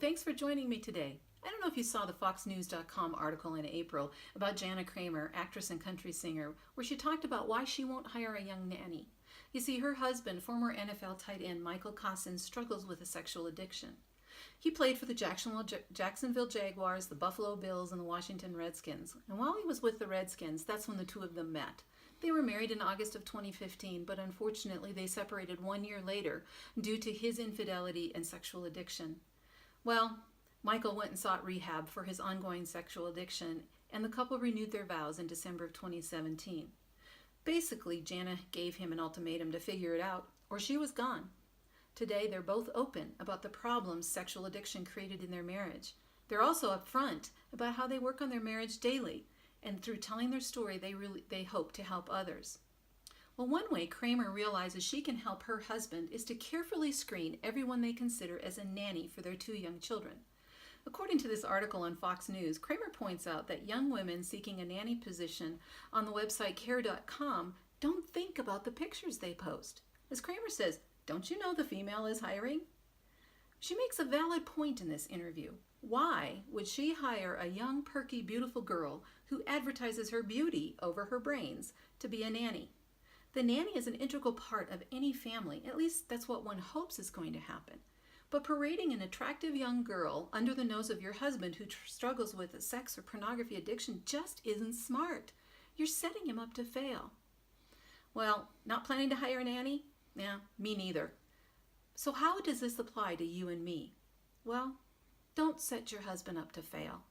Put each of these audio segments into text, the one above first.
thanks for joining me today. I don't know if you saw the FoxNews.com article in April about Jana Kramer, actress and country singer, where she talked about why she won't hire a young nanny. You see, her husband, former NFL tight end Michael Cossins, struggles with a sexual addiction. He played for the Jacksonville Jaguars, the Buffalo Bills, and the Washington Redskins. And while he was with the Redskins, that's when the two of them met. They were married in August of 2015, but unfortunately they separated 1 year later due to his infidelity and sexual addiction. Well, Michael went and sought rehab for his ongoing sexual addiction, and the couple renewed their vows in December of 2017. Basically, Jana gave him an ultimatum to figure it out, or she was gone. Today, they're both open about the problems sexual addiction created in their marriage. They're also upfront about how they work on their marriage daily, and through telling their story, they hope to help others. Well, one way Kramer realizes she can help her husband is to carefully screen everyone they consider as a nanny for their 2 young children. According to this article on Fox News, Kramer points out that young women seeking a nanny position on the website care.com don't think about the pictures they post. As Kramer says, "Don't you know the female is hiring?" She makes a valid point in this interview. Why would she hire a young, perky, beautiful girl who advertises her beauty over her brains to be a nanny? The nanny is an integral part of any family. At least that's what one hopes is going to happen. But parading an attractive young girl under the nose of your husband who struggles with a sex or pornography addiction just isn't smart. You're setting him up to fail. Well, not planning to hire a nanny? Yeah, me neither. So how does this apply to you and me? Well, don't set your husband up to fail.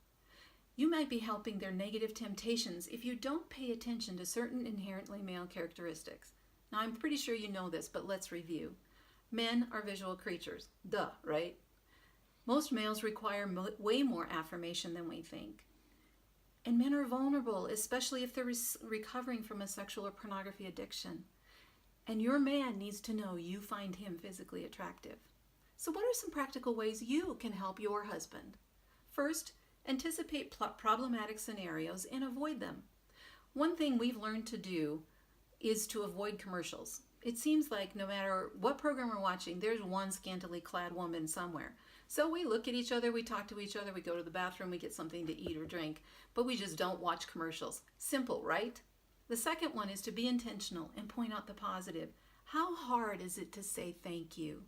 You might be helping their negative temptations if you don't pay attention to certain inherently male characteristics. Now, I'm pretty sure you know this, but let's review. Men are visual creatures. Duh, right? Most males require way more affirmation than we think. And men are vulnerable, especially if they're recovering from a sexual or pornography addiction. And your man needs to know you find him physically attractive. So what are some practical ways you can help your husband? First, anticipate problematic scenarios and avoid them. One thing we've learned to do is to avoid commercials. It seems like no matter what program we're watching, there's one scantily clad woman somewhere. So we look at each other, we talk to each other, we go to the bathroom, we get something to eat or drink, but we just don't watch commercials. Simple, right? The second one is to be intentional and point out the positive. How hard is it to say thank you?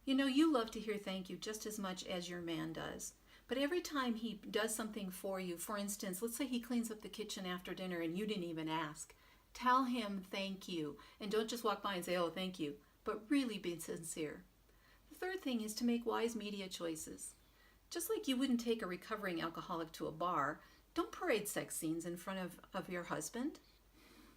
You know, you love to hear thank you just as much as your man does. But every time he does something for you, for instance, let's say he cleans up the kitchen after dinner and you didn't even ask, tell him thank you. And don't just walk by and say, oh, thank you, but really be sincere. The third thing is to make wise media choices. Just like you wouldn't take a recovering alcoholic to a bar, don't parade sex scenes in front of your husband.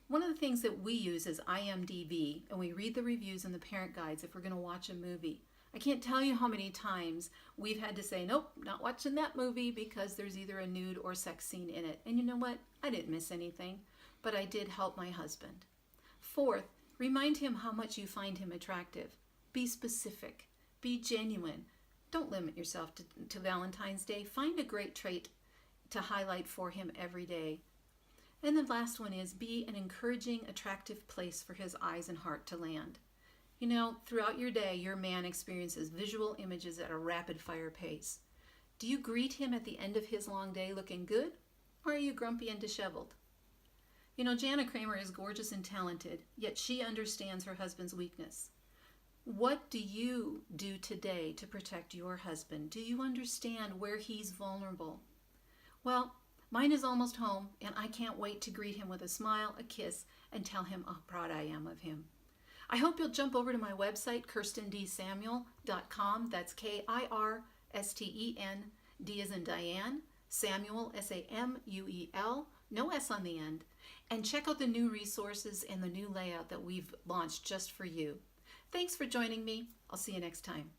One of the things that we use is IMDb, and we read the reviews and the parent guides if we're going to watch a movie. I can't tell you how many times we've had to say, nope, not watching that movie because there's either a nude or sex scene in it. And you know what? I didn't miss anything, but I did help my husband. Fourth, remind him how much you find him attractive. Be specific. Be genuine. Don't limit yourself to Valentine's Day. Find a great trait to highlight for him every day. And the last one is be an encouraging, attractive place for his eyes and heart to land. You know, throughout your day, your man experiences visual images at a rapid-fire pace. Do you greet him at the end of his long day looking good, or are you grumpy and disheveled? You know, Jana Kramer is gorgeous and talented, yet she understands her husband's weakness. What do you do today to protect your husband? Do you understand where he's vulnerable? Well, mine is almost home, and I can't wait to greet him with a smile, a kiss, and tell him how proud I am of him. I hope you'll jump over to my website, KirstenDSamuel.com. That's KIRSTEN, D as in Diane, Samuel, SAMUEL, no S on the end, and check out the new resources and the new layout that we've launched just for you. Thanks for joining me. I'll see you next time.